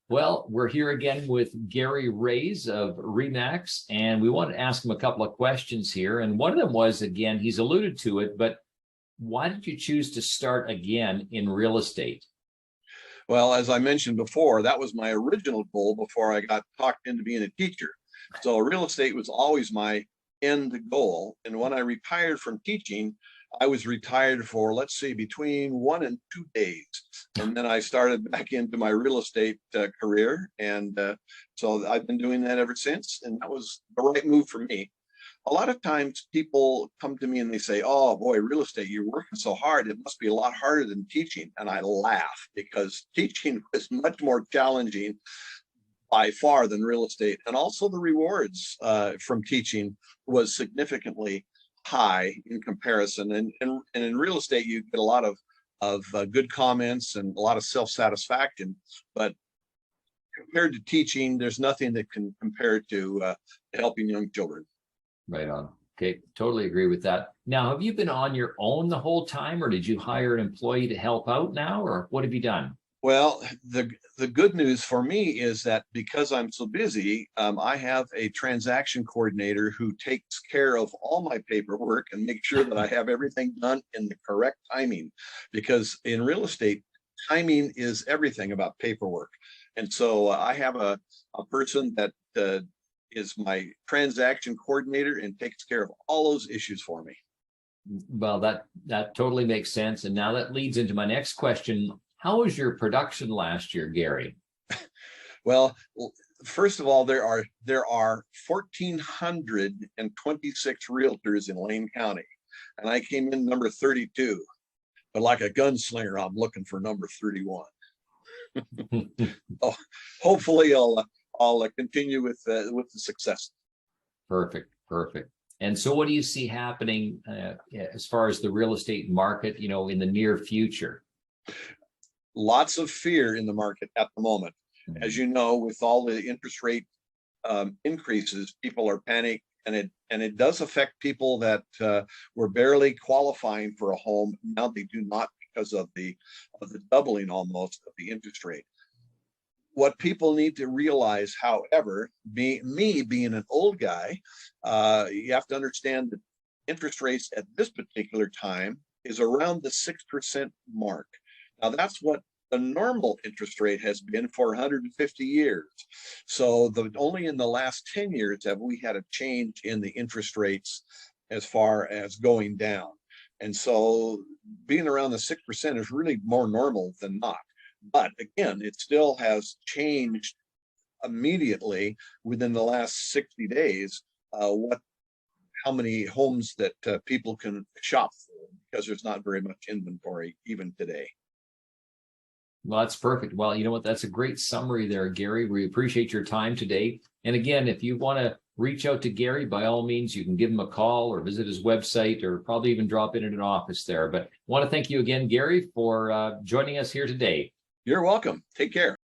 Well, we're here again with Gary Raze of Remax, and we want to ask him a couple of questions here. And one of them was, again, he's alluded to it, but why did you choose to start again in real estate? Well, as I mentioned before, that was my original goal before I got talked into being a teacher. So real estate was always my end goal. And when I retired from teaching, I was retired for, let's see, between 1 and 2 days. And then I started back into my real estate career. And so I've been doing that ever since. And that was the right move for me. A lot of times people come to me and they say, oh boy, real estate, you're working so hard. It must be a lot harder than teaching. And I laugh because teaching was much more challenging by far than real estate. And also the rewards from teaching was significantly high in comparison. And in real estate, you get a lot of good comments and a lot of self-satisfaction. But compared to teaching, there's nothing that can compare to helping young children. Right on. Okay, totally agree with that. Now, have you been on your own the whole time, or did you hire an employee to help out now, or what have you done? Well, the good news for me is that because I'm so busy, I have a transaction coordinator who takes care of all my paperwork and makes sure that I have everything done in the correct timing. Because in real estate, timing is everything about paperwork. And so I have a person that is my transaction coordinator and takes care of all those issues for me. Well, that totally makes sense. And now that leads into my next question. How was your production last year, Gary? Well, first of all, there are 1,426 realtors in Lane County, and I came in number 32. But like a gunslinger, I'm looking for number 31. So hopefully I'll continue with the success. Perfect. And so what do you see happening as far as the real estate market, in the near future? Lots of fear in the market at the moment. As you know, with all the interest rate increases, people are panicked, and it does affect people that were barely qualifying for a home. Now they do not, because of the doubling almost of the interest rate. What people need to realize, however, me being an old guy, you have to understand that interest rates at this particular time is around the 6% mark. Now, that's what the normal interest rate has been for 150 years. So only in the last 10 years have we had a change in the interest rates as far as going down. And so being around the 6% is really more normal than not. But again, it still has changed immediately within the last 60 days, how many homes that people can shop for, because there's not very much inventory even today. Well, that's perfect. Well, you know what? That's a great summary there, Gary. We appreciate your time today. And again, if you want to reach out to Gary, by all means, you can give him a call or visit his website, or probably even drop in at an office there. But I want to thank you again, Gary, for joining us here today. You're welcome. Take care.